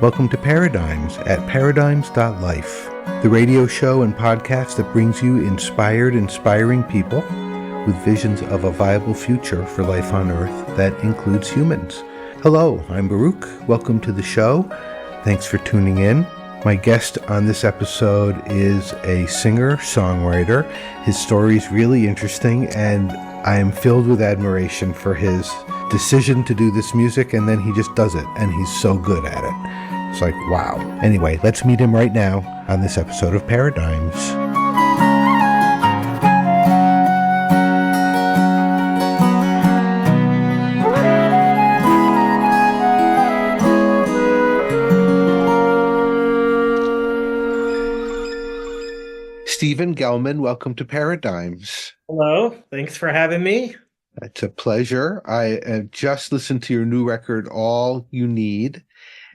Welcome to Paradigms at paradigms.life, the radio show and podcast that brings you inspiring people with visions of a viable future for life on Earth that includes humans. Hello, I'm Baruch. Welcome to the show. Thanks for tuning in. My guest on this episode is a singer-songwriter. His story is really interesting, and I am filled with admiration for his decision to do this music, and then he just does it, and he's so good at it. It's like, wow. Anyway, let's meet him right now on this episode of Paradigms. Stephen Gellman, welcome to Paradigms. Hello, thanks for having me. It's a pleasure. I have just listened to your new record, All You Need,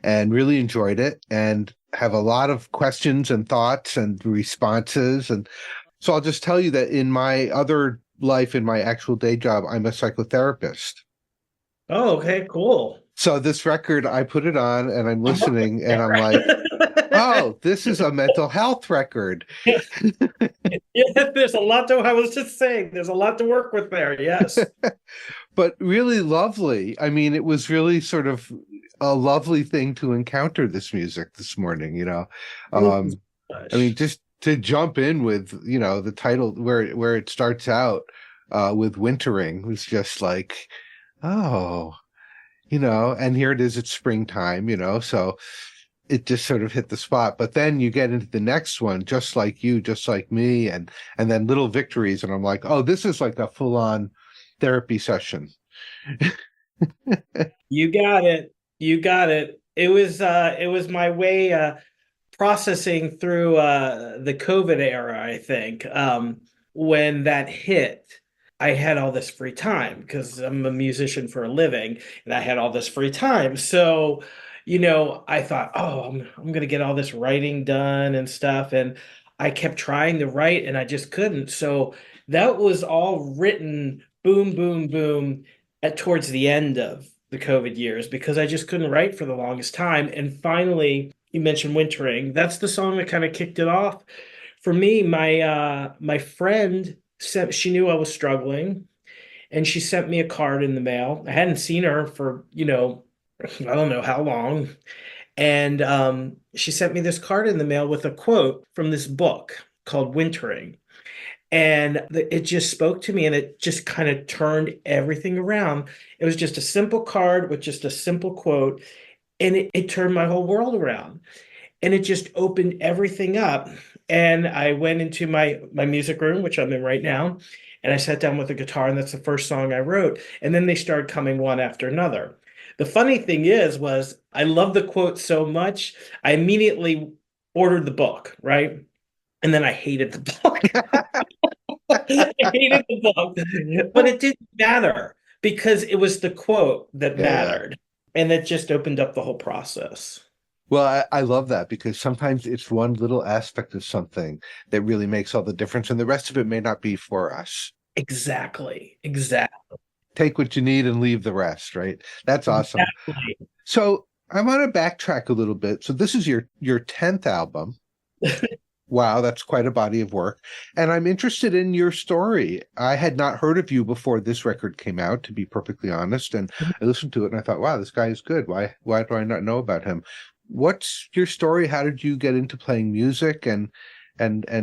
and really enjoyed it and have a lot of questions and thoughts and responses. And so I'll just tell you that in my other life, in my actual day job, I'm a psychotherapist. Oh, okay, cool. So this record, I put it on and I'm listening and I'm like, oh, this is a mental health record. Yeah, there's a lot to, I was just saying, there's a lot to work with there, yes. But really lovely. I mean, it was really sort of a lovely thing to encounter this music this morning, you know. I mean, just to jump in with, you know, the title where it starts out with wintering was just like, oh, you know, and here it is, it's springtime, you know, so it just sort of hit the spot. But then you get into the next one, Just Like You, Just Like Me, and then Little Victories, and I'm like, oh, this is like a full-on therapy session. You got it. You got it. It was my way processing through the COVID era, I think. When that hit, I had all this free time because I'm a musician for a living, and I had all this free time. So, you know, I thought, oh, I'm gonna get all this writing done and stuff, and I kept trying to write, and I just couldn't. So that was all written, boom, boom, boom, towards the end of the COVID years because I just couldn't write for the longest time. And finally, you mentioned Wintering. That's the song that kind of kicked it off. For me, my friend she knew I was struggling, and she sent me a card in the mail. I hadn't seen her for, you know, I don't know how long. And she sent me this card in the mail with a quote from this book called Wintering. And it just spoke to me, and it just kind of turned everything around. It was just a simple card with just a simple quote, and it turned my whole world around. And it just opened everything up. And I went into my music room, which I'm in right now, and I sat down with a guitar, and that's the first song I wrote. And then they started coming one after another. The funny thing was I love the quote so much, I immediately ordered the book, right? And then I hated the book. I hated the book, but it didn't matter because it was the quote that mattered, and it just opened up the whole process. Well, I love that because sometimes it's one little aspect of something that really makes all the difference, and the rest of it may not be for us. Exactly. Take what you need and leave the rest, right? That's awesome. Exactly. So I want to backtrack a little bit. So this is your 10th album. Wow, that's quite a body of work. And I'm interested in your story. I had not heard of you before this record came out, to be perfectly honest. And I listened to it and I thought, wow, this guy is good. Why do I not know about him? What's your story? How did you get into playing music? And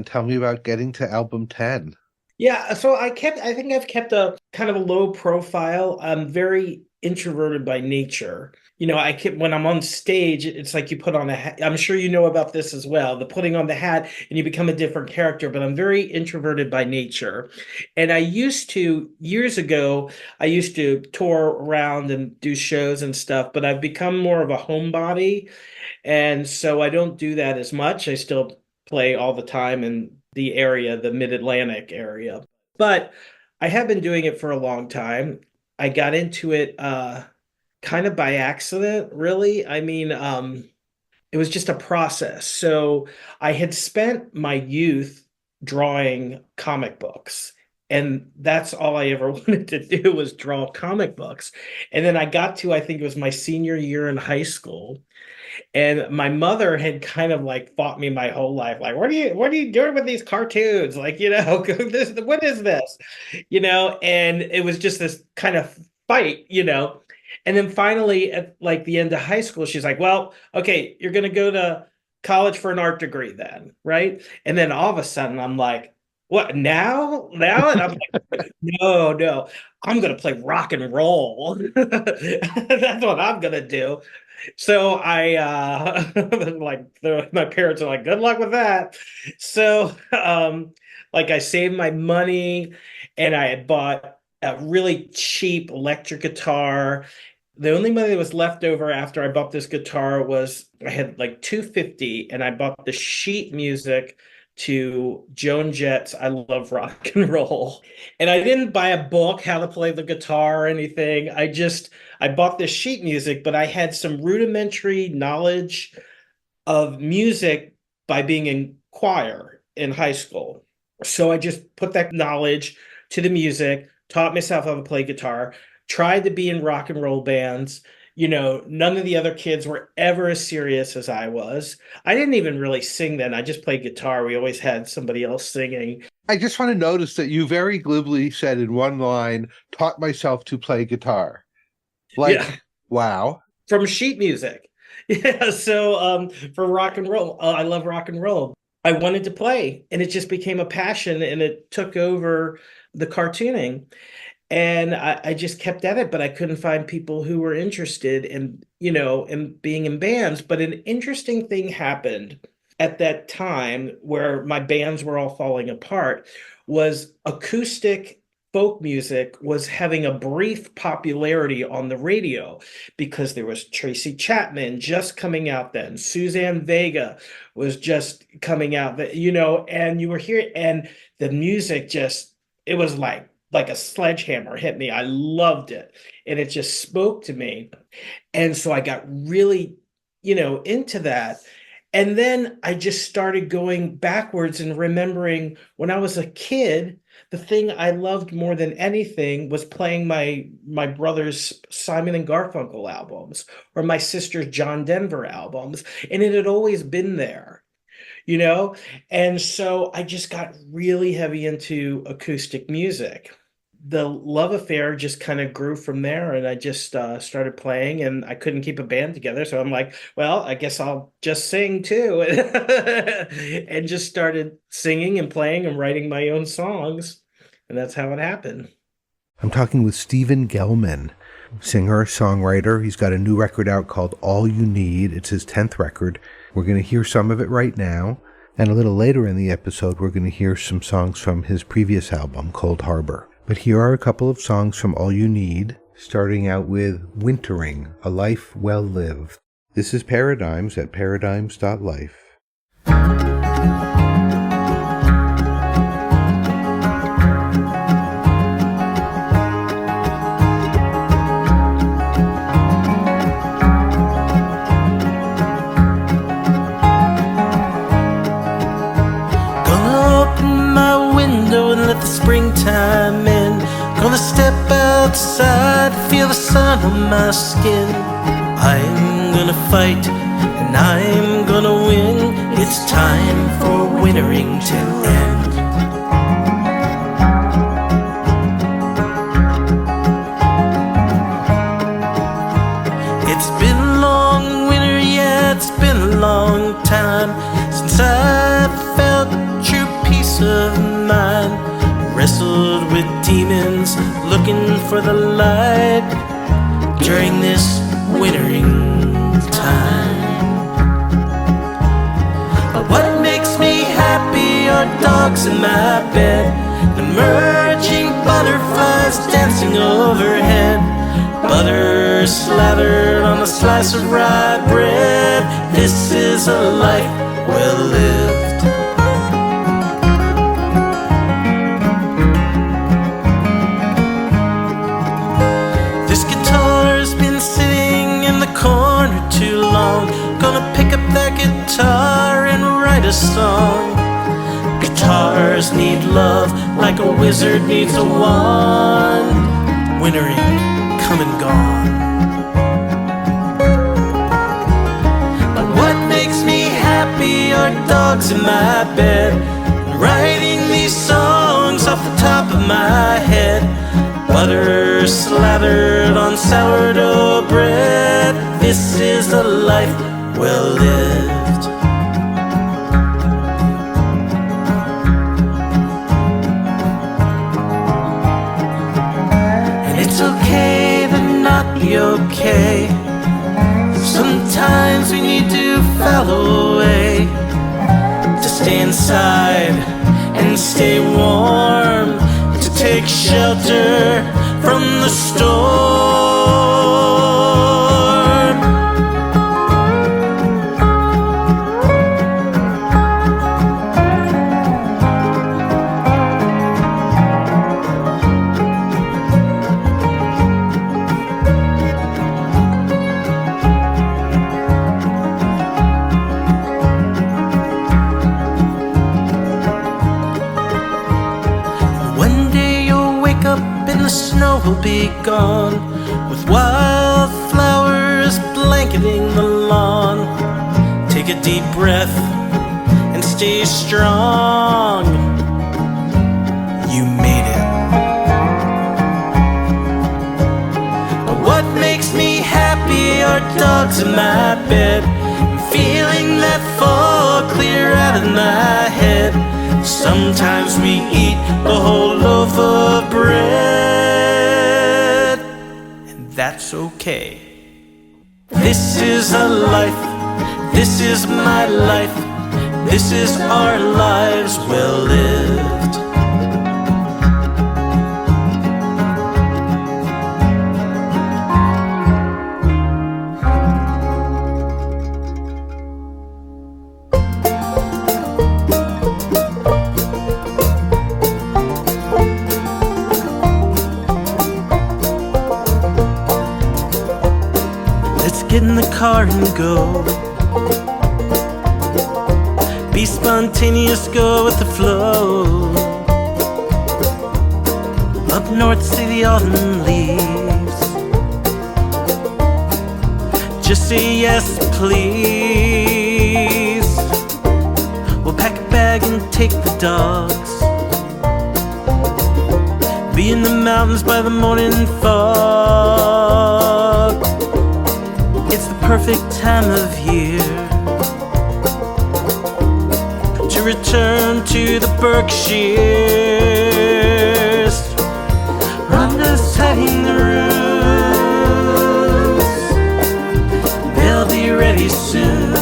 tell me about getting to album 10. Yeah, so I think I've kept a kind of a low profile. I'm very introverted by nature. You know, when I'm on stage, it's like you put on a hat. I'm sure you know about this as well, the putting on the hat and you become a different character, but I'm very introverted by nature. And years ago, I used to tour around and do shows and stuff, but I've become more of a homebody. And so I don't do that as much. I still play all the time in the area, the Mid-Atlantic area. But I have been doing it for a long time. I got into it kind of by accident, really. I mean, it was just a process. So I had spent my youth drawing comic books. And that's all I ever wanted to do was draw comic books. And then I got to, I think it was my senior year in high school. And my mother had kind of like fought me my whole life. Like, what are you doing with these cartoons? Like, what is this? And it was just this kind of fight. And then finally at like the end of high school, she's like, well, okay, you're gonna go to college for an art degree then, right? And then all of a sudden I'm like, what now? Now? And I'm like, no, no, I'm gonna play rock and roll. That's what I'm gonna do. So I my parents are like, good luck with that. So like I saved my money and I had bought a really cheap electric guitar. The only money that was left over after I bought this guitar was I had like 250 and I bought the sheet music to Joan Jett's I Love Rock and Roll. And I didn't buy a book how to play the guitar or anything. I bought this sheet music, but I had some rudimentary knowledge of music by being in choir in high school. So I just put that knowledge to the music, taught myself how to play guitar, tried to be in rock and roll bands. None of the other kids were ever as serious as I was. I didn't even really sing then. I just played guitar. We always had somebody else singing. I just want to notice that you very glibly said in one line, taught myself to play guitar. Like, yeah. Wow. From sheet music. Yeah. So for rock and roll, I love rock and roll. I wanted to play and it just became a passion and it took over the cartooning. And I just kept at it, but I couldn't find people who were interested in being in bands. But an interesting thing happened at that time where my bands were all falling apart was acoustic folk music was having a brief popularity on the radio because there was Tracy Chapman just coming out then. Suzanne Vega was just coming out, and you were here and the music it was like a sledgehammer hit me. I loved it. And it just spoke to me. And so I got really, into that. And then I just started going backwards and remembering when I was a kid, the thing I loved more than anything was playing my brother's Simon and Garfunkel albums or my sister's John Denver albums. And it had always been there. And so I just got really heavy into acoustic music. The love affair just kind of grew from there, and I just started playing, and I couldn't keep a band together. So I'm like, well, I guess I'll just sing too, and just started singing and playing and writing my own songs, and that's how it happened. I'm talking with Stephen Gellman, singer, songwriter. He's got a new record out called All You Need. It's his 10th record. We're going to hear some of it right now. And a little later in the episode, we're going to hear some songs from his previous album, Cold Harbor. But here are a couple of songs from All You Need, starting out with Wintering, A Life Well Lived. This is Paradigms at paradigms.life. Springtime in, gonna step outside, feel the sun on my skin. I'm gonna fight and I'm gonna win. It's time for wintering to end. It's been a long winter, yeah, it's been a long time since I felt true peace of mind. Wrestled with demons, looking for the light during this wintering time. But what makes me happy are dogs in my bed, emerging butterflies dancing overhead, butter slathered on a slice of rye bread. This is a life well lived. This guitar's been sitting song. Guitars need love like a wizard needs a wand. Wintering, come and gone. But what makes me happy are dogs in my bed, writing these songs off the top of my head. Butter slathered on sourdough bread. This is a life well lived. And it's okay to not be okay. Sometimes we need to fall away, to stay inside and stay warm, to take shelter from the storm. The snow will be gone, with wildflowers blanketing the lawn. Take a deep breath and stay strong. You made it. But what makes me happy are dogs in my bed, and feeling that fog clear out of my head. Sometimes we eat the whole loaf of bread, and that's okay. This is a life, this is my life, this is our lives well lived. Get in the car and go. Be spontaneous, go with the flow. Up north, see the autumn leaves. Just say yes, please. We'll pack a bag and take the dogs. Be in the mountains by the morning fog. It's the perfect time of year to return to the Berkshires. Rhonda's tidying the rooms, they'll be ready soon.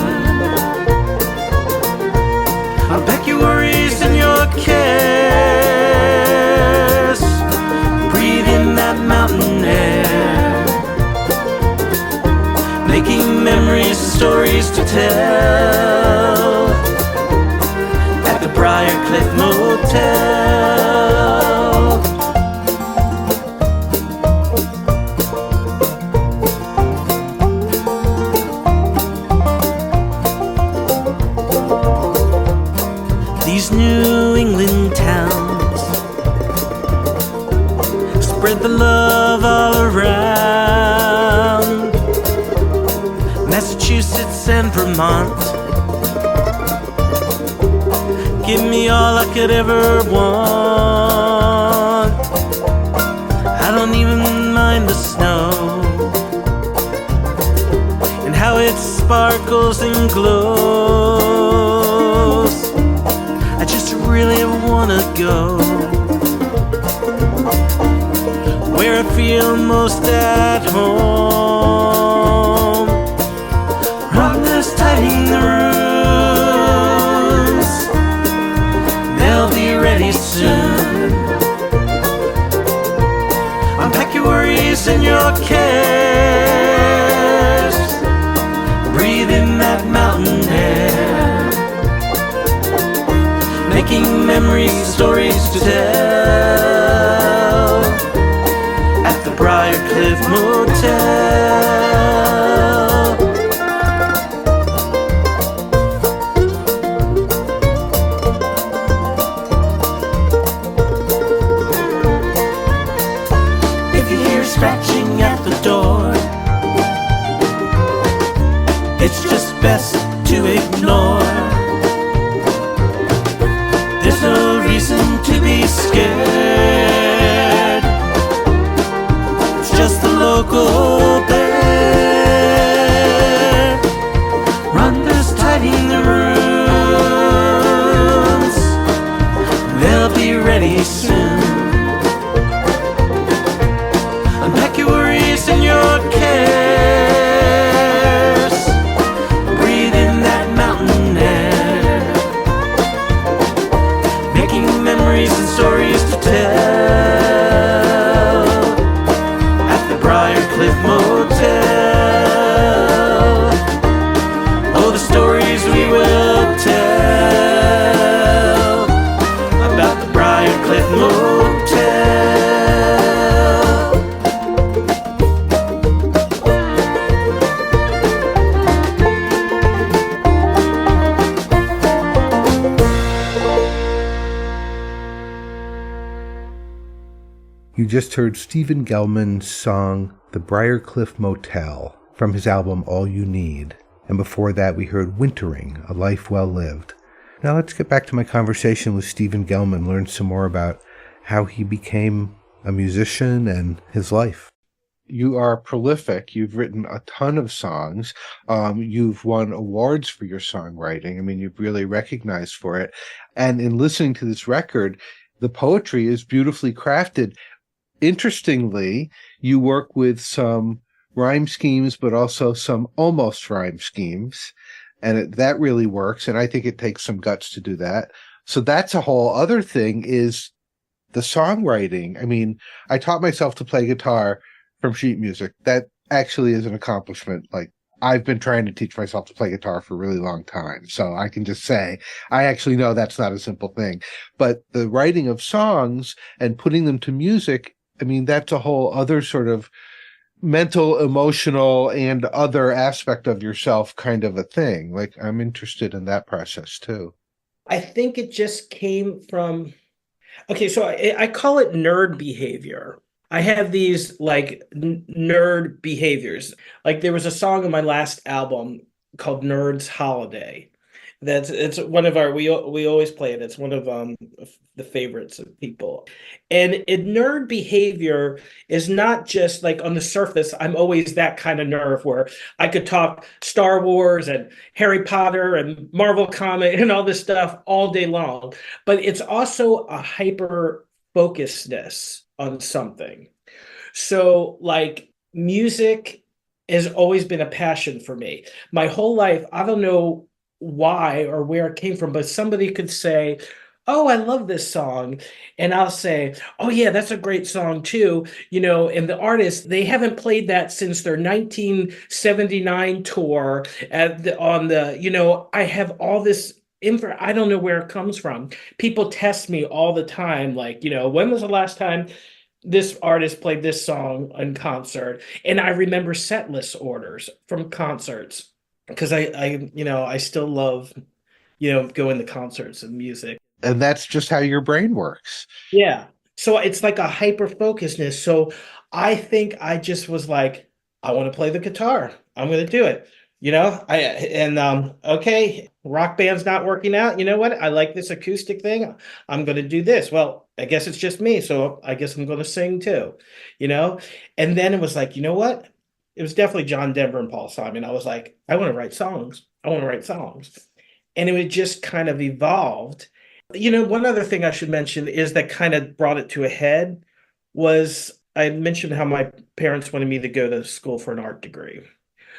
Unpack your worries and your cares. Breathe in that mountain air, making memories, stories to tell at the Briarcliff Motel. These New England towns spread the love all around. Massachusetts and Vermont, give me all I could ever want. I don't even mind the snow and how it sparkles and glows. I just really wanna go where I feel most at home. Rhonda's tidying the rooms, they'll be ready soon. Unpack your worries and your cares. Breathe in that mountain air, making memories, stories to tell at the Briarcliff Motel. scratching at the door. It's just best to ignore. There's no reason to be scared. It's just the local bear. Run this tight in the rooms. They'll be ready soon. Unpack your worries and your cares. Breathe in that mountain air. Making memories and stories to tell at the Briarcliff Motel. Oh, the stories we will tell about the Briarcliff Motel. You just heard Stephen Gellman's song, The Briarcliff Motel, from his album All You Need. And before that, we heard Wintering, A Life Well Lived. Now let's get back to my conversation with Stephen Gellman, learn some more about how he became a musician and his life. You are prolific. You've written a ton of songs. You've won awards for your songwriting. I mean, you've really recognized for it. And in listening to this record, the poetry is beautifully crafted. Interestingly, you work with some rhyme schemes, but also some almost rhyme schemes. And that really works. And I think it takes some guts to do that. So that's a whole other thing, is the songwriting. I mean, I taught myself to play guitar from sheet music. That actually is an accomplishment. Like, I've been trying to teach myself to play guitar for a really long time. So I can just say, I actually know that's not a simple thing. But the writing of songs and putting them to music, I mean, that's a whole other sort of mental, emotional, and other aspect of yourself kind of a thing. Like, I'm interested in that process too. I think it just came from, okay, so I call it nerd behavior. I have these like nerd behaviors. Like, there was a song on my last album called Nerd's Holiday. It's one of our, we always play it. It's one of the favorites of people. And nerd behavior is not just like on the surface. I'm always that kind of nerd where I could talk Star Wars and Harry Potter and Marvel comic and all this stuff all day long. But it's also a hyper focusedness on something. So like, music has always been a passion for me. My whole life, I don't know why or where it came from, but somebody could say, oh, I love this song. And I'll say, oh yeah, that's a great song too. You know, and the artist, they haven't played that since their 1979 tour on the, you know, I have all this info. I don't know where it comes from. People test me all the time. Like, you know, when was the last time this artist played this song in concert? And I remember set list orders from concerts, because I still love, going to concerts and music. And that's just how your brain works. Yeah. So it's like a hyper focusedness. So I think I just was like, I want to play the guitar. I'm going to do it. Okay, rock band's not working out. You know what? I like this acoustic thing. I'm going to do this. Well, I guess it's just me. So I guess I'm going to sing too, And then it was like, you know what? It was definitely John Denver and Paul Simon. I was like, I want to write songs. And it would just kind of evolved. One other thing I should mention is that kind of brought it to a head was I mentioned how my parents wanted me to go to school for an art degree.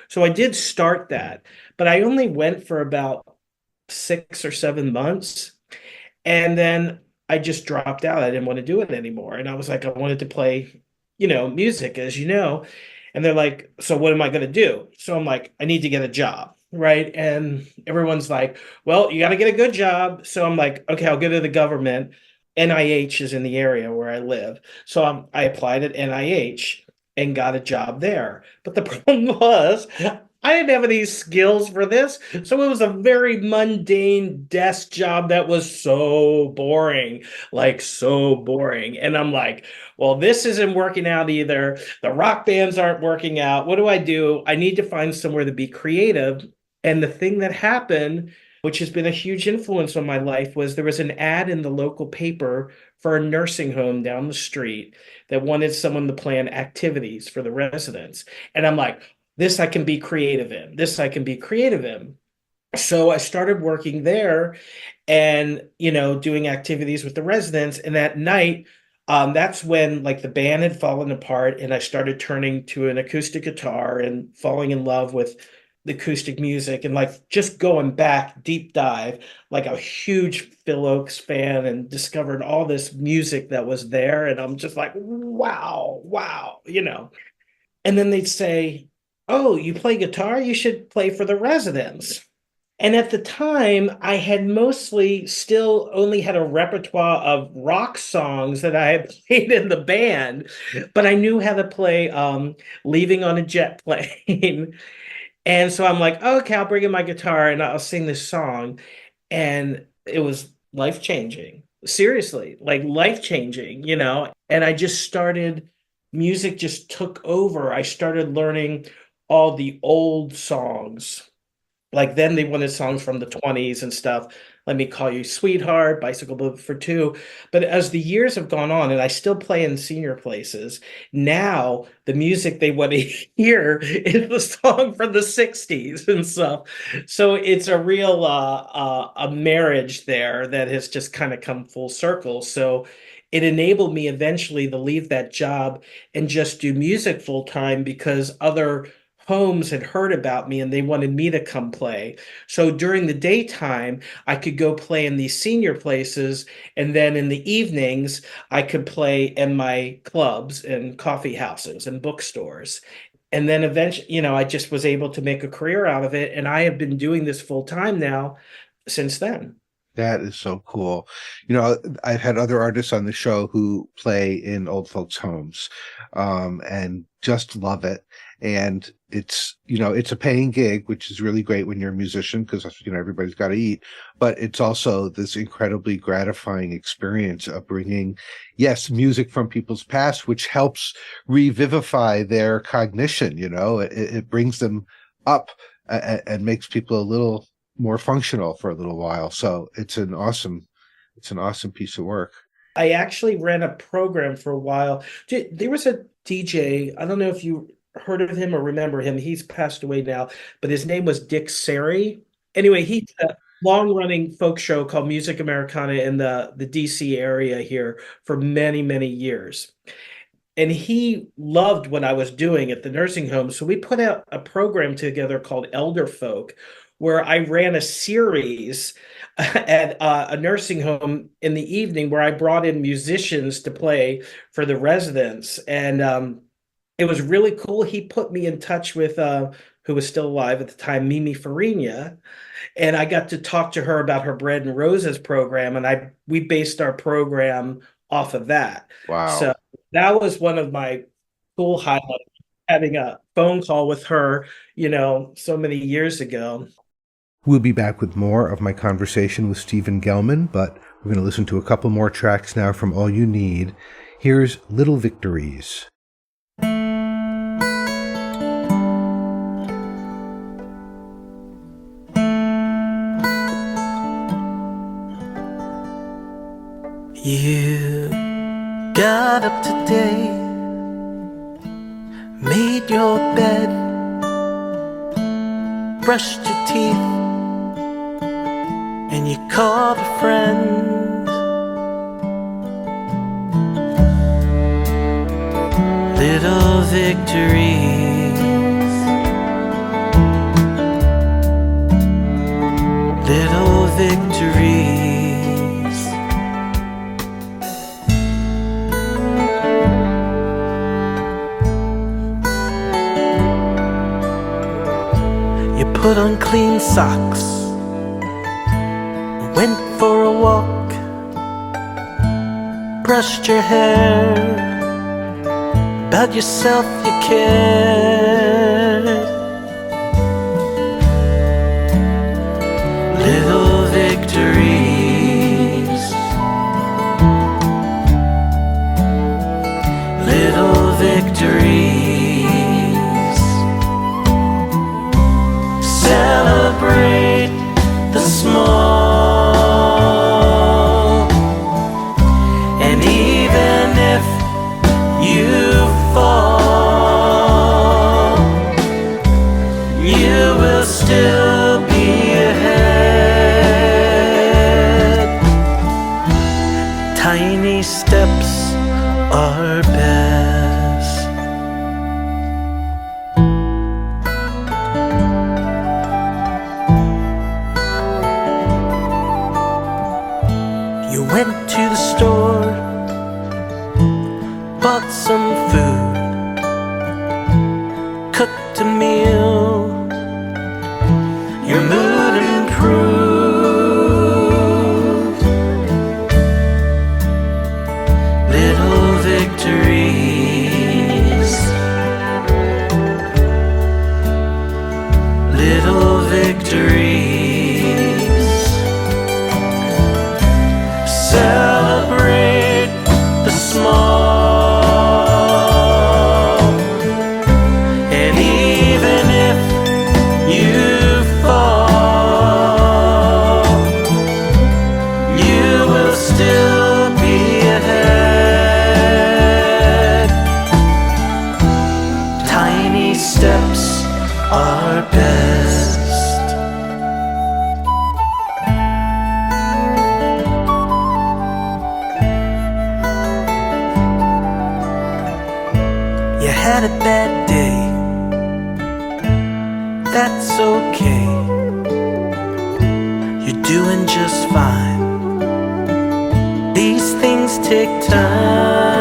So I did start that, but I only went for about 6 or 7 months. And then I just dropped out. I didn't want to do it anymore. And I was like, I wanted to play, music, as you know. And they're like, so what am I going to do? So I'm like, I need to get a job, right? And everyone's like, well, you got to get a good job. So I'm like, okay, I'll go to the government. NIH is in the area where I live. So I applied at NIH and got a job there. But the problem was I didn't have any skills for this. So it was a very mundane desk job that was so boring, like so boring. And I'm like, well, this isn't working out either. The rock bands aren't working out. What do? I need to find somewhere to be creative. And the thing that happened, which has been a huge influence on my life, was there was an ad in the local paper for a nursing home down the street that wanted someone to plan activities for the residents. And I'm like, this I can be creative in. This I can be creative in. So I started working there and, doing activities with the residents. And that night, that's when like the band had fallen apart and I started turning to an acoustic guitar and falling in love with the acoustic music and like just going back deep dive, like a huge Phil Oakes fan, and discovered all this music that was there. And I'm just like, wow, wow. And then they'd say, oh, you play guitar? You should play for the residents. And at the time, I had mostly still only had a repertoire of rock songs that I had played in the band, but I knew how to play Leaving on a Jet Plane. And so I'm like, oh, okay, I'll bring in my guitar and I'll sing this song. And it was life changing. Seriously, like life changing. And I just started, music just took over. I started learning all the old songs. Like then they wanted songs from the 20s and stuff. Let Me Call You Sweetheart, Bicycle Blue for Two. But as the years have gone on, and I still play in senior places, now the music they want to hear is the song from the 60s and stuff. So it's a real a marriage there that has just kind of come full circle. So it enabled me eventually to leave that job and just do music full time because other homes had heard about me and they wanted me to come play. So during the daytime, I could go play in these senior places. And then in the evenings, I could play in my clubs and coffee houses and bookstores. And then eventually, I just was able to make a career out of it. And I have been doing this full time now since then. That is so cool. I've had other artists on the show who play in old folks' homes, and just love it. And it's a paying gig, which is really great when you're a musician because, everybody's got to eat. But it's also this incredibly gratifying experience of bringing, yes, music from people's past, which helps revivify their cognition. It brings them up and makes people a little more functional for a little while. So it's an awesome piece of work. I actually ran a program for a while. There was a DJ, I don't know if you heard of him or remember him. He's passed away now, but his name was Dick Sari. Anyway, he's a long-running folk show called Music Americana in the DC area here for many, many years. And he loved what I was doing at the nursing home. So we put out a program together called Elder Folk, where I ran a series at a nursing home in the evening where I brought in musicians to play for the residents. And it was really cool. He put me in touch with who was still alive at the time, Mimi Farina. And I got to talk to her about her Bread and Roses program. And we based our program off of that. Wow. So that was one of my cool highlights, having a phone call with her, so many years ago. We'll be back with more of my conversation with Stephen Gellman, but we're going to listen to a couple more tracks now from All You Need. Here's Little Victories. You got up today, made your bed, brushed your teeth, and you called a friend. Little victories, little victories. You put on clean socks, went for a walk, brushed your hair, about yourself you cared. cooked a meal, your mood improved. Little victories, little victories. Celebrate the small, and even if you fall, you will still be ahead. Tiny steps are best. You had a bad day, that's okay. You're doing just fine. These things take time.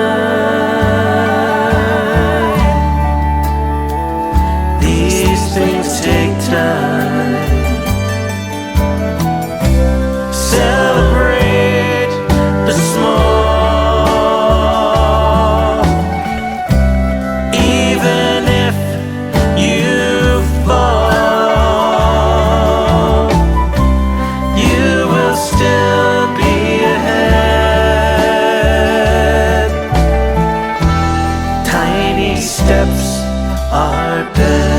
These things take time. Celebrate the small, even if you fall, you will still be ahead. Tiny steps are best.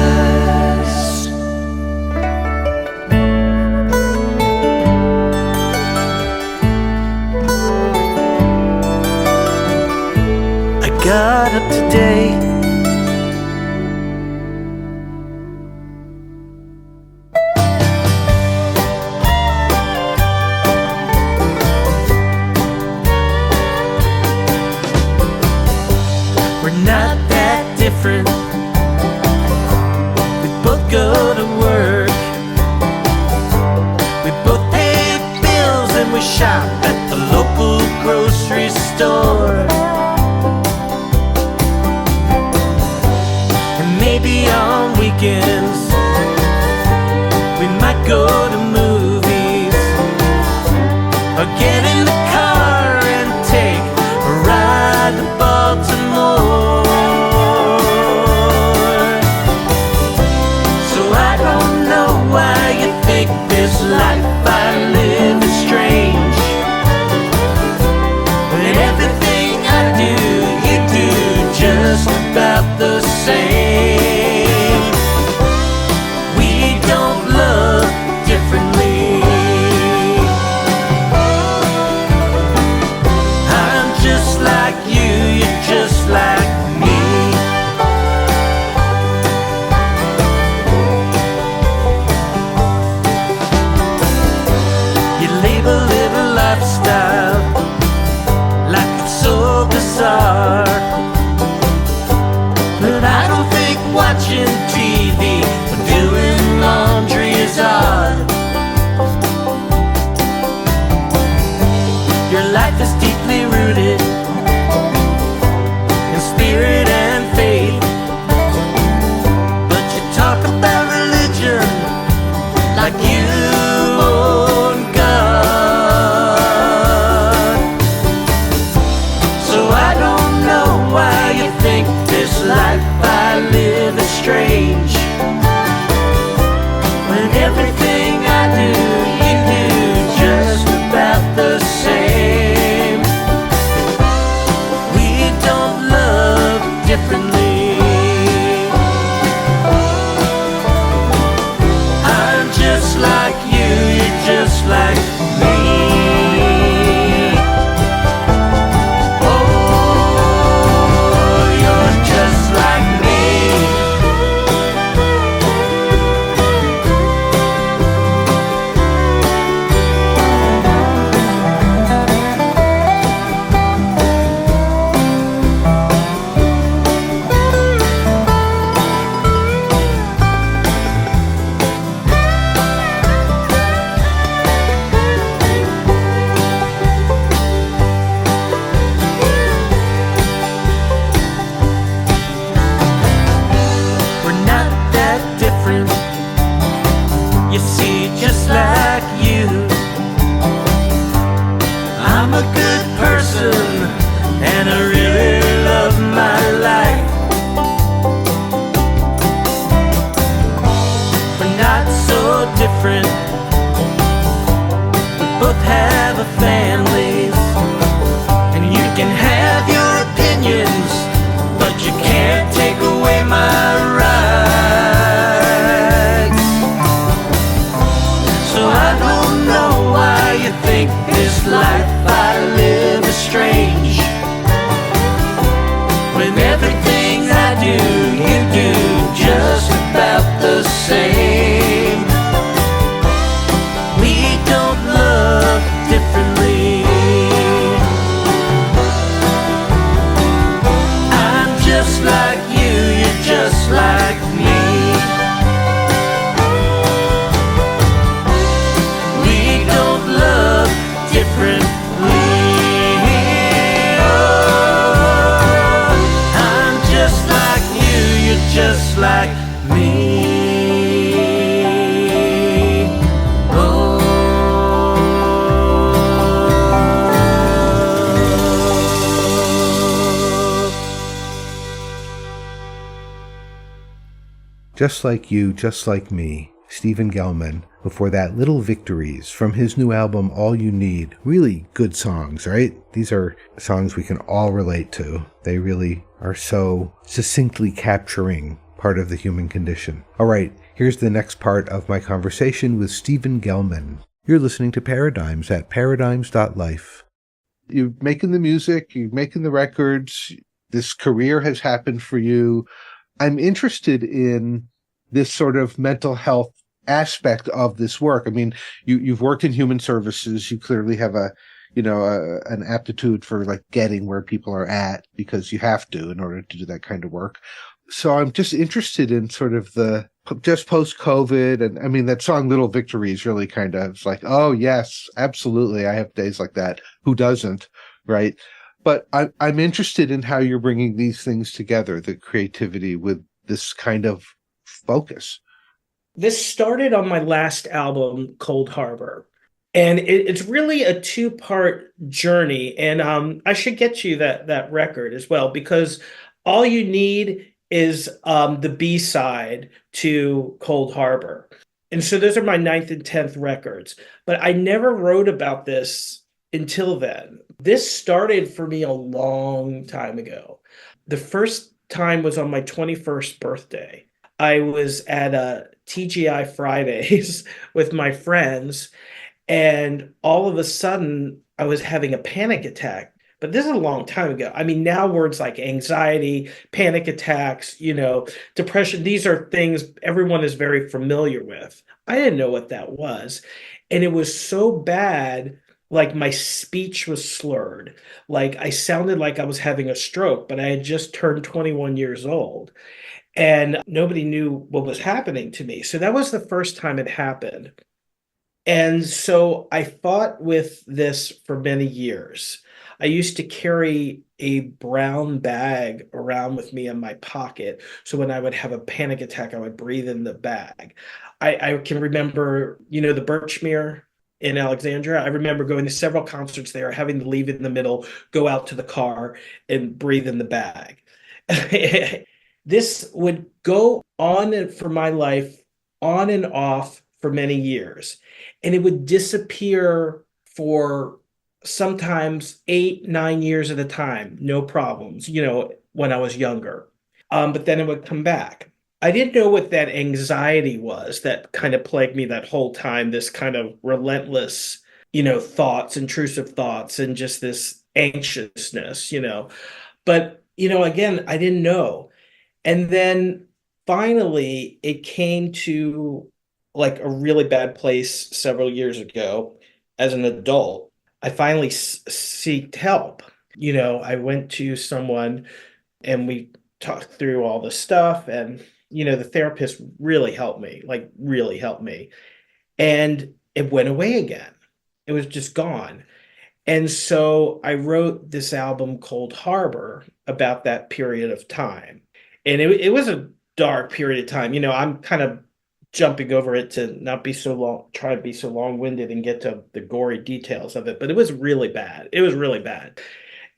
I got up today, we're not that different. We both go to work, we both pay bills, and we shop at the local grocery store. And maybe on weekends we might go to movies, or get in the car and take a ride to Baltimore. So I don't know why you think this life I live is strange, when everything I do, you do just about the same. We don't love differently. I'm just like you, you're just like me. You label it a lifestyle like it's so bizarre, but I don't think watching TV or doing laundry is odd. Your life is deeply rooted in spirit and faith, but you talk about religion like you own God. So I don't know why you think this life I live is strange, when everything I do, you do just about the same. We don't love differently. I'm just like you, you're just like me. Oh, you're just like me. just like me. We don't love differently. Oh, I'm just like you, you're just like me. Just Like You, Just Like Me, Stephen Gellman, before that Little Victories from his new album All You Need. Really good songs, right? These are songs we can all relate to. They really are so succinctly capturing part of the human condition. All right, here's the next part of my conversation with Stephen Gellman. You're listening to Paradigms at paradigms.life. You're making the music, you're making the records, this career has happened for you. I'm interested in this sort of mental health aspect of this work. I mean, you've worked in human services. You clearly have an aptitude for like getting where people are at because you have to in order to do that kind of work. So I'm just interested in sort of the just post COVID. And I mean, that song Little Victories really kind of is like, oh yes, absolutely. I have days like that. Who doesn't? Right. But I'm interested in how you're bringing these things together, the creativity with this kind of focus. This started on my last album, Cold Harbor. And it's really a two-part journey. And I should get you that record as well, because All You Need is the B-side to Cold Harbor. And so those are my ninth and 10th records. But I never wrote about this until then. This started for me a long time ago. The first time was on my 21st birthday. I was at a TGI Fridays with my friends, and all of a sudden I was having a panic attack. But this is a long time ago. I mean, now words like anxiety, panic attacks, depression, these are things everyone is very familiar with. I didn't know what that was. And it was so bad, like my speech was slurred. Like I sounded like I was having a stroke, but I had just turned 21 years old. And nobody knew what was happening to me. So that was the first time it happened. And so I fought with this for many years. I used to carry a brown bag around with me in my pocket. So when I would have a panic attack, I would breathe in the bag. I can remember, the Birchmere in Alexandria. I remember going to several concerts there, having to leave in the middle, go out to the car and breathe in the bag. This would go on for my life, on and off for many years. And it would disappear for sometimes 8, 9 years at a time, no problems, when I was younger. But then it would come back. I didn't know what that anxiety was that kind of plagued me that whole time, this kind of relentless, thoughts, intrusive thoughts, and just this anxiousness, But, again, I didn't know. And then finally, it came to like a really bad place several years ago as an adult. I finally seeked help. I went to someone and we talked through all the stuff. And, the therapist really helped me, like really helped me. And it went away again. It was just gone. And so I wrote this album, Cold Harbor, about that period of time. And it was a dark period of time. I'm kind of jumping over it to not be so long, try to be so long-winded and get to the gory details of it. But it was really bad. It was really bad.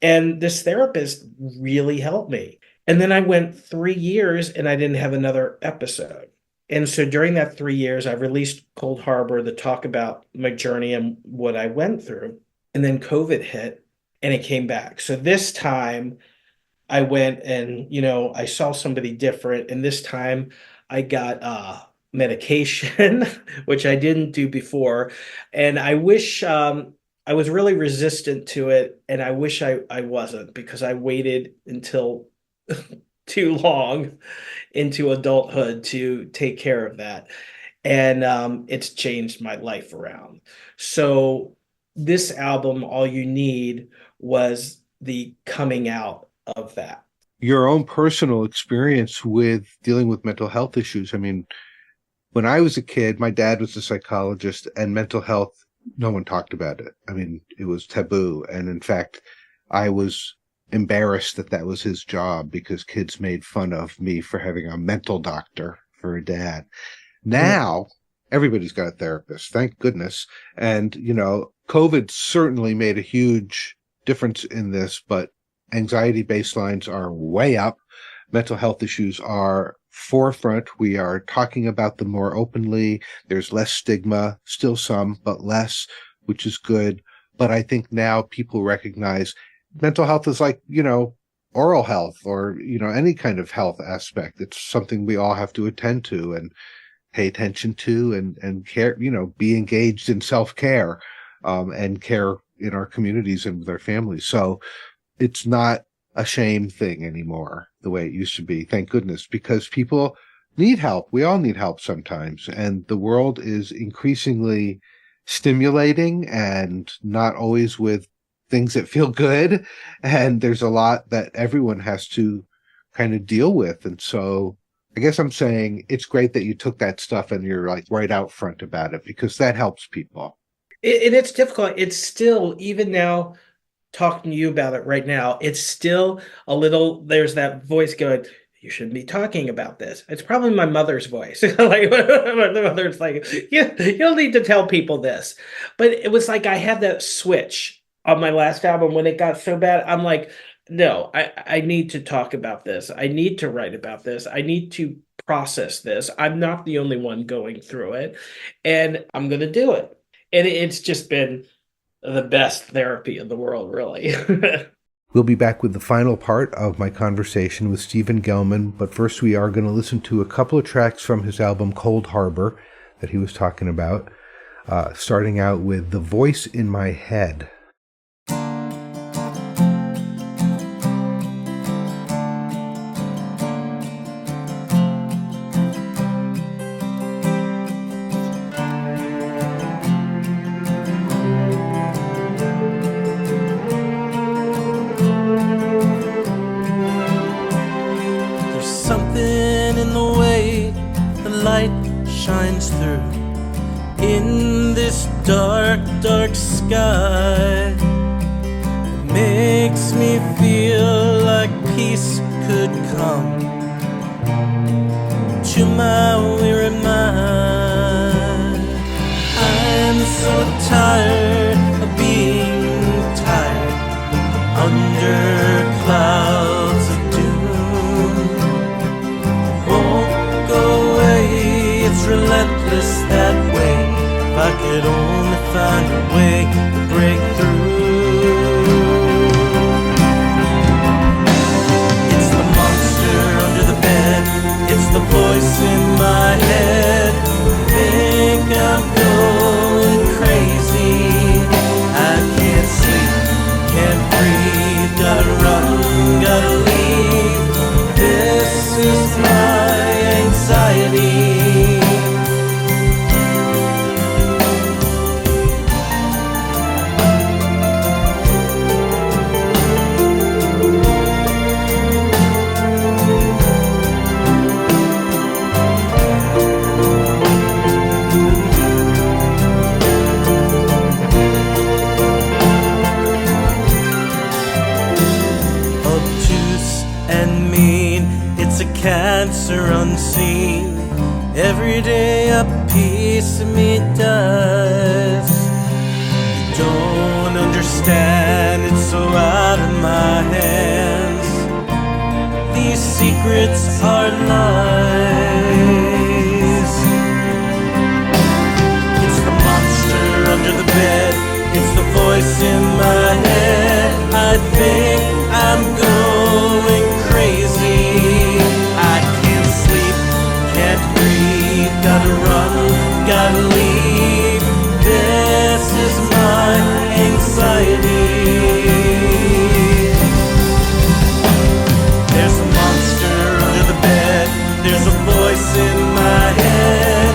And this therapist really helped me. And then I went 3 years and I didn't have another episode. And so during that 3 years, I released Cold Harbor to talk about my journey and what I went through. And then COVID hit and it came back. So this time I went and, I saw somebody different. And this time I got medication, which I didn't do before. And I wish I was really resistant to it. And I wish I wasn't, because I waited until too long into adulthood to take care of that. And it's changed my life around. So this album, All You Need, was the coming out of that. your own personal experience with dealing with mental health issues. I mean, when I was a kid, my dad was a psychologist, and mental health, no one talked about it. I mean, it was taboo. And in fact, I was embarrassed that that was his job because kids made fun of me for having a mental doctor for a dad. Now, everybody's got a therapist, thank goodness. And, you know, COVID certainly made a huge difference in this, but anxiety baselines are way up. Mental health issues are forefront. We are talking about them more openly. There's less stigma, still some, but less, which is good. But I think now people recognize mental health is like, you know, oral health or, you know, any kind of health aspect. It's something we all have to attend to and pay attention to and care, you know, be engaged in self-care, and care in our communities and with our families. So it's not a shame thing anymore the way it used to be, thank goodness, because people need help. We all need help sometimes. And the world is increasingly stimulating and not always with things that feel good. And there's a lot that everyone has to kind of deal with. And so I guess I'm saying it's great that you took that stuff and you're like right out front about it, because that helps people. And it's difficult. It's still, even now, talking to you about it right now, it's still a little, there's that voice going, you shouldn't be talking about this. It's probably my mother's voice. Like, the mother's like, you don't need to tell people this. But it was like I had that switch on my last album when it got so bad. I'm like, no, I need to talk about this. I need to write about this. I need to process this. I'm not the only one going through it, and I'm going to do it. And it's just been the best therapy in the world, really. We'll be back with the final part of my conversation with Stephen Gellman, but first we are going to listen to a couple of tracks from his album Cold Harbor that he was talking about, starting out with The Voice in My Head. Shines through in this dark, dark sky. It makes me feel like peace could come to my weary mind. I'm so tired of being tired under clouds of doom. Won't go away. It's relentless that way. If I could only find a way to break through. It's the monster under the bed. It's the voice in my head. I think I'm going crazy. I can't sleep, can't breathe. Gotta run, gotta leave. This is my anxiety. Cancer unseen. Every day a piece of me dies. You don't understand, it's so out of my hands. These secrets are lies. It's the monster under the bed. It's the voice in my head. I think I'm going crazy. I can't sleep, can't breathe. Gotta run, gotta leave. This is my anxiety. There's a monster under the bed. There's a voice in my head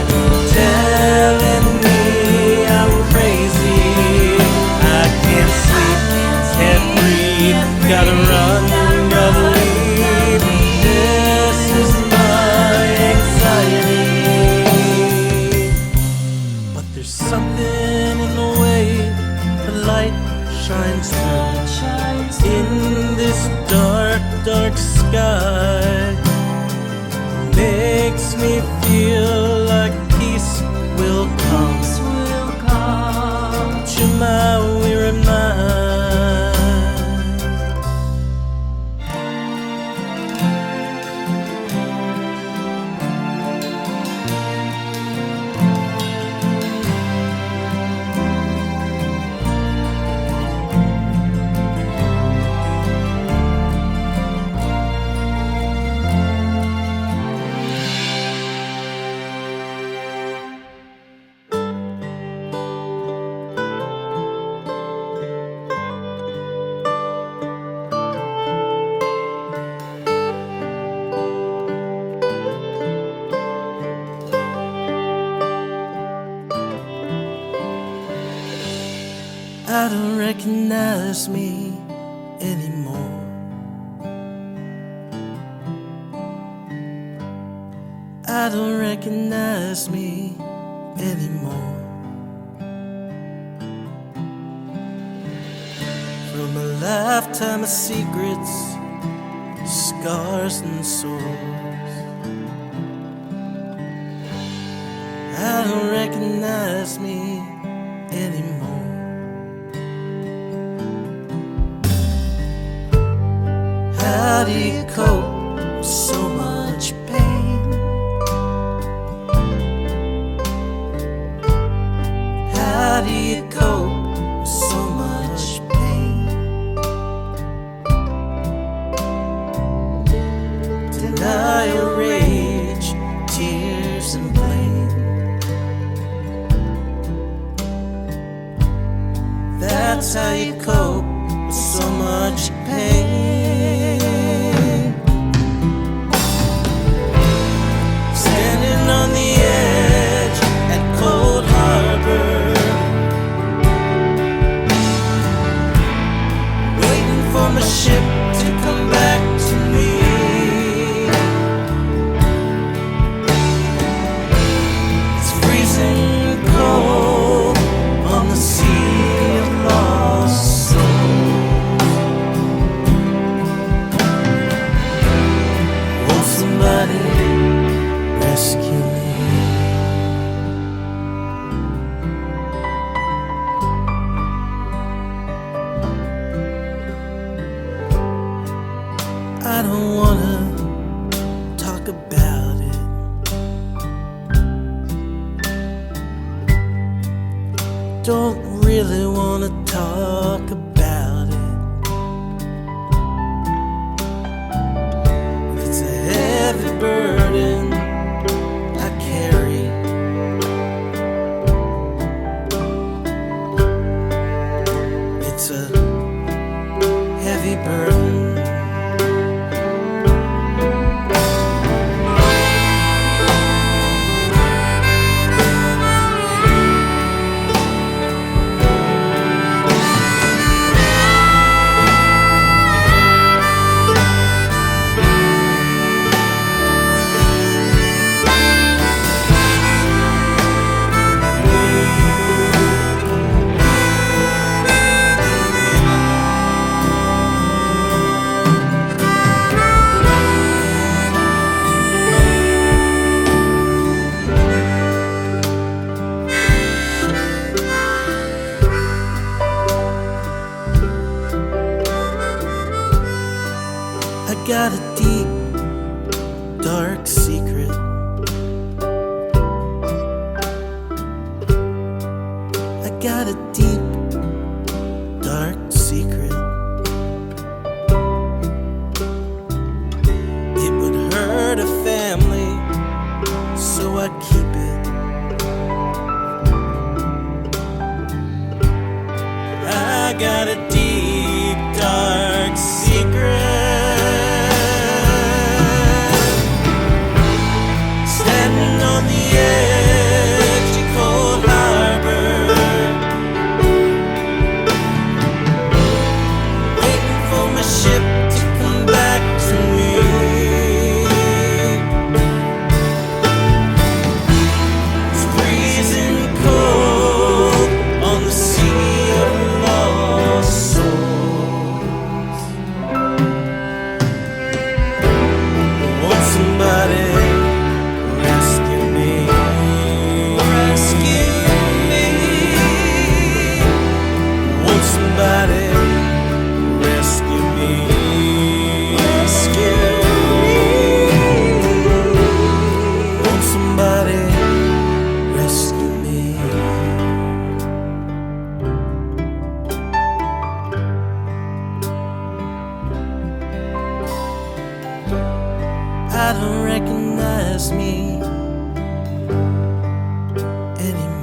telling me I'm crazy. I can't sleep, can't breathe. feel like peace will come to my weary mind. I don't recognize me anymore. I don't recognize me anymore. From a lifetime of secrets, scars and sores, I don't recognize me anymore. How do you cope with so much pain? How do you cope with so much pain? Denial, rage, tears and blame. That's how you cope with so much pain. On the edge at Cold Harbor, waiting for my ship to come back to me. It's freezing cold on the sea of lost souls. Won't somebody rescue me? I don't wanna talk about it. Don't really wanna talk about it. It's a heavy burden I carry. It's a heavy burden. recognize me anymore.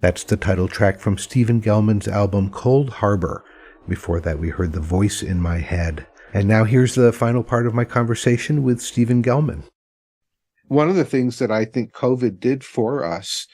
That's the title track from Stephen Gellman's album Cold Harbor. Before that, we heard The Voice in My Head. And now here's the final part of my conversation with Stephen Gellman. One of the things that I think COVID did for us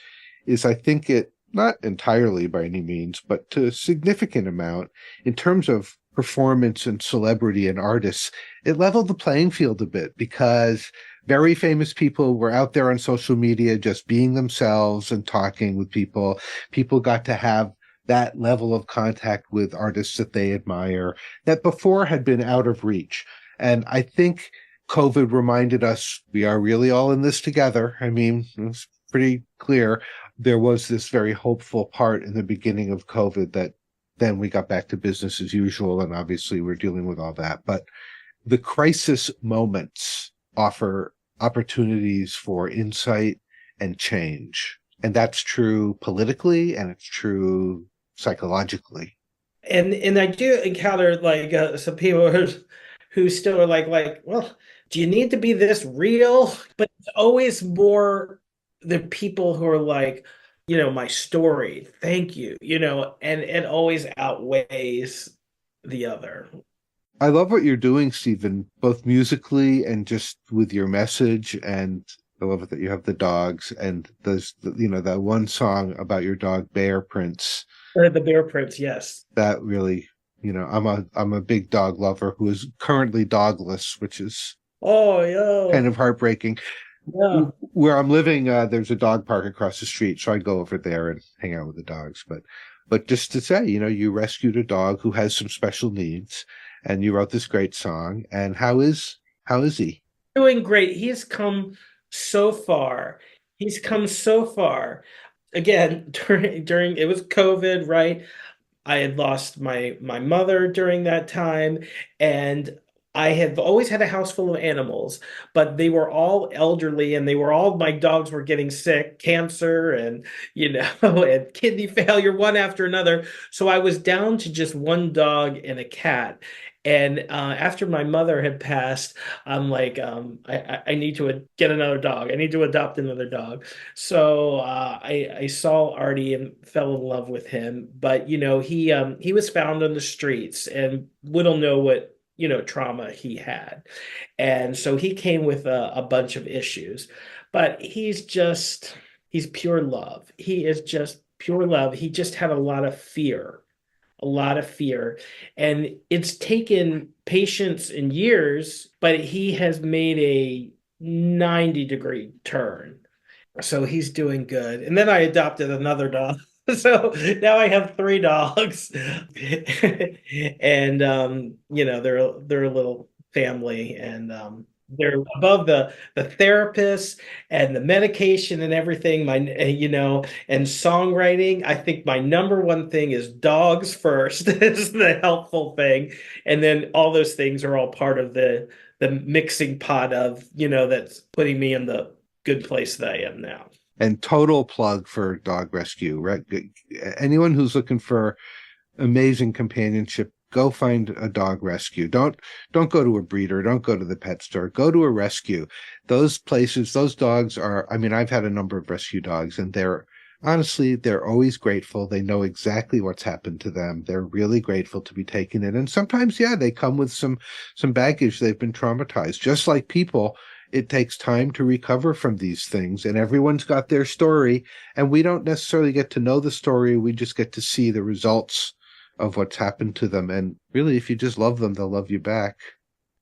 is I think it, not entirely by any means, but to a significant amount in terms of performance and celebrity and artists, it leveled the playing field a bit because very famous people were out there on social media just being themselves and talking with people. People got to have that level of contact with artists that they admire that before had been out of reach. And I think COVID reminded us we are really all in this together. I mean, it's pretty clear. There was this very hopeful part in the beginning of COVID that then we got back to business as usual. And obviously we're dealing with all that. But the crisis moments offer opportunities for insight and change. And that's true politically and it's true psychologically. And I do encounter like some people who still are like, well, do you need to be this real? But it's always more the people who are like, my story, thank you, and it always outweighs the other. I love what you're doing, Stephen, both musically and just with your message. And I love it that you have the dogs and there's, that one song about your dog, Bear Prince. The Bear Prince, yes. That really, I'm a big dog lover who is currently dogless, which is kind of heartbreaking. Yeah. Where I'm living, there's a dog park across the street, so I go over there and hang out with the dogs. But just to say, you rescued a dog who has some special needs. And you wrote this great song. And how is he? Doing great. He's come so far. Again, during it was COVID, right? I had lost my mother during that time, and I have always had a house full of animals, but they were all elderly and my dogs were getting sick, cancer and, and kidney failure, one after another. So I was down to just one dog and a cat. And after my mother had passed, I'm like, I need to get another dog. I need to adopt another dog. So I saw Artie and fell in love with him. But, he was found on the streets and we don't know what, trauma he had. And so he came with a bunch of issues. But he's pure love. He is just pure love. He just had a lot of fear. And it's taken patience and years, but he has made a 90-degree turn. So he's doing good. And then I adopted another dog. So now I have 3 dogs. And they're a little family, and they're above the therapist and the medication and everything, and songwriting. I think my number one thing is dogs first is the helpful thing, and then all those things are all part of the mixing pot of that's putting me in the good place that I am now. And total plug for dog rescue, right? Anyone who's looking for amazing companionship, go find a dog rescue. Don't go to a breeder. Don't go to the pet store. Go to a rescue. Those places, those dogs are, I've had a number of rescue dogs, and they're always grateful. They know exactly what's happened to them. They're really grateful to be taken in. And sometimes, they come with some baggage. They've been traumatized. Just like people, it takes time to recover from these things, and everyone's got their story, and we don't necessarily get to know the story. We just get to see the results of what's happened to them. And really, if you just love them, they'll love you back.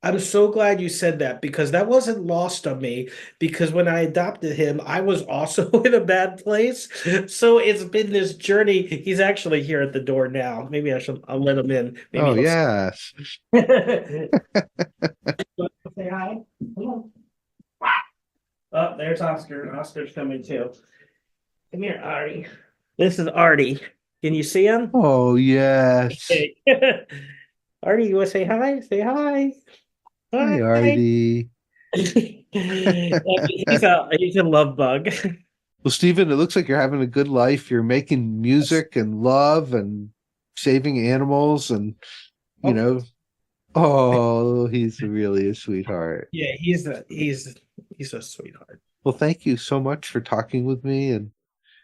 I'm so glad you said that, because that wasn't lost on me, because when I adopted him, I was also in a bad place. So it's been this journey. He's actually here at the door now. Maybe I'll let him in. Maybe yes. Say hi. Come on. Oh, there's Oscar. Oscar's coming too. Come here, Artie. This is Artie. Can you see him? Oh, yes. Hey. Artie, you want to say hi? Say hi. Hi, Hi. Artie. He's a love bug. Well, Stephen, it looks like you're having a good life. You're making music and love and saving animals and, you Oh, know, oh, he's really a sweetheart. yeah, he's a sweetheart. Well, thank you so much for talking with me. And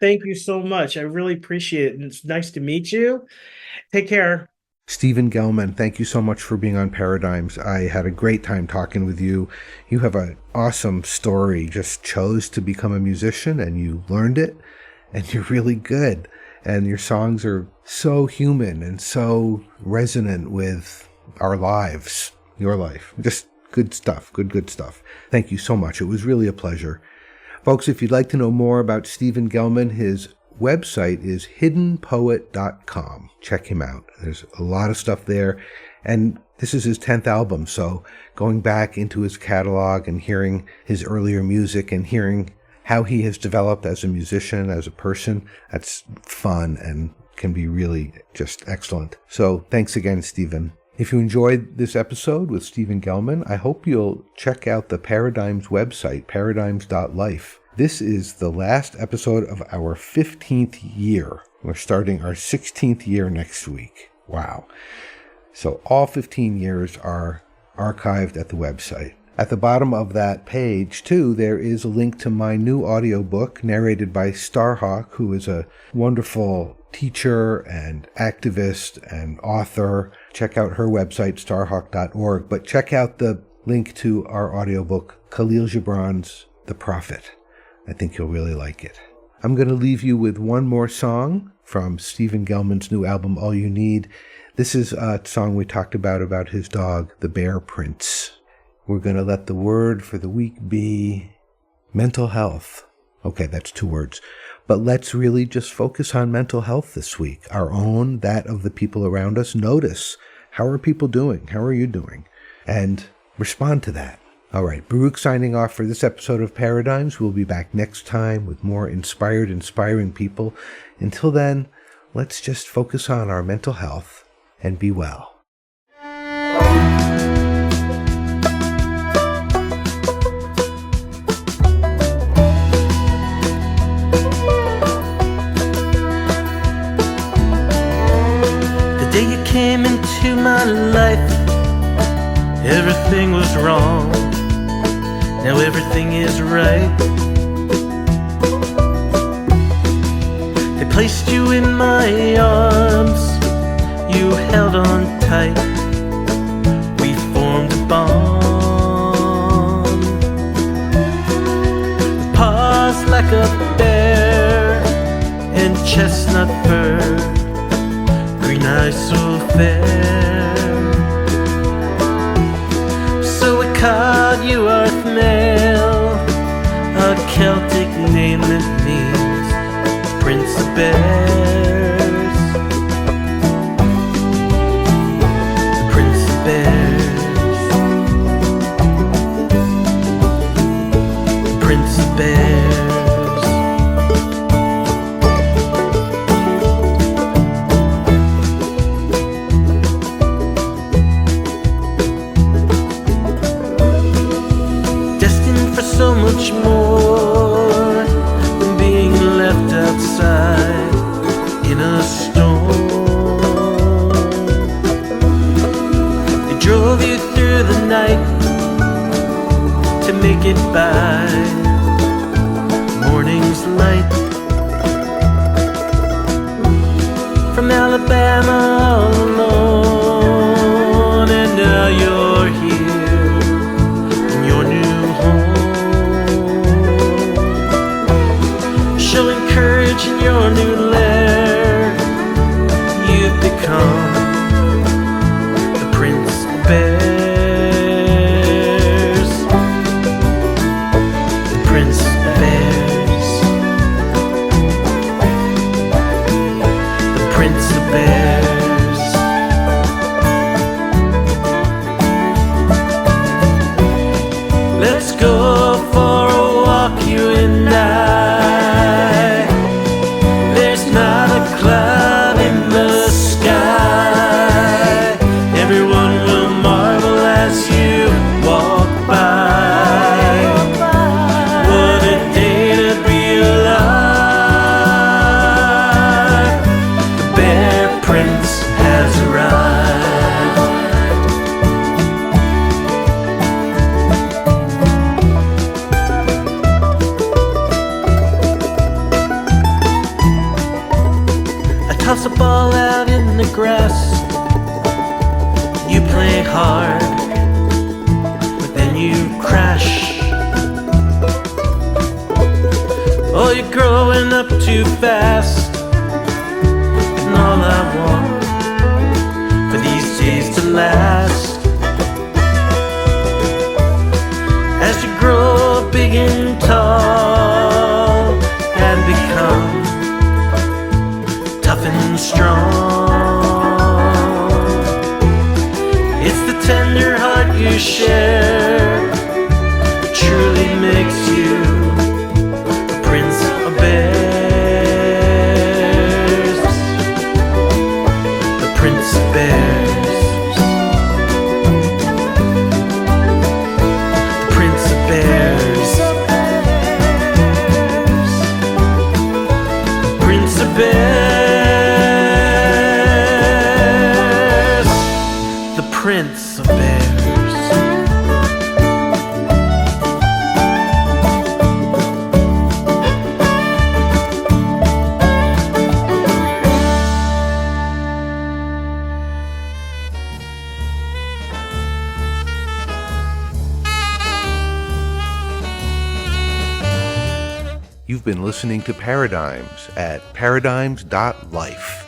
Thank you so much. I really appreciate it. And it's nice to meet you. Take care. Stephen Gellman, thank you so much for being on Paradigms. I had a great time talking with you. You have an awesome story. Just chose to become a musician and you learned it and you're really good. And your songs are so human and so resonant with our lives, your life. Just good stuff, good stuff. Thank you so much. It was really a pleasure. Folks, if you'd like to know more about Stephen Gellman, his website is hiddenpoet.com. Check him out. There's a lot of stuff there. And this is his 10th album, so going back into his catalog and hearing his earlier music and hearing how he has developed as a musician, as a person, that's fun and can be really just excellent. So thanks again, Stephen. If you enjoyed this episode with Stephen Gellman, I hope you'll check out the Paradigms website, paradigms.life. This is the last episode of our 15th year. We're starting our 16th year next week. Wow. So all 15 years are archived at the website. At the bottom of that page, too, there is a link to my new audiobook narrated by Starhawk, who is a wonderful teacher and activist and author. Check out her website, starhawk.org. But check out the link to our audiobook, Khalil Gibran's The Prophet. I think you'll really like it. I'm going to leave you with one more song from Stephen Gellman's new album, All You Need. This is a song we talked about his dog, the Bear Prince. We're going to let the word for the week be mental health. Okay, that's 2 words. But let's really just focus on mental health this week. Our own, that of the people around us. Notice, how are people doing? How are you doing? And respond to that. All right, Baruch signing off for this episode of Paradigms. We'll be back next time with more inspiring people. Until then, let's just focus on our mental health and be well. The day you came into my life, everything was wrong. Now everything is right. They placed you in my arms, you held on tight. We formed a bond. Paws like a bear and chestnut fur, green eyes so fair. So we called you Earthmail, a Celtic name that means Prince of Bears. The Prince of Bears. The Prince of Bears. So much more than being left outside in a storm. They drove you through the night to make it by morning's light. From Alabama all alone, and now you're here in your new home. Showing courage in your new lair, you've become the Prince of Bears. The Prince of Bears. The Prince of Bears. Let's go for a walk, you and I. There's not a cloud prince has arrived. I toss a ball out in the grass. You play hard, but then you crash. Oh, you're growing up too fast. And all I want for these days to last, as you grow big and tall and become tough and strong. It's the tender heart you share that truly makes you a prince of bears. The prince of bears. The prince of bears. Prince of bears. The prince of bears. You've been listening to Paradigms at paradigms.life.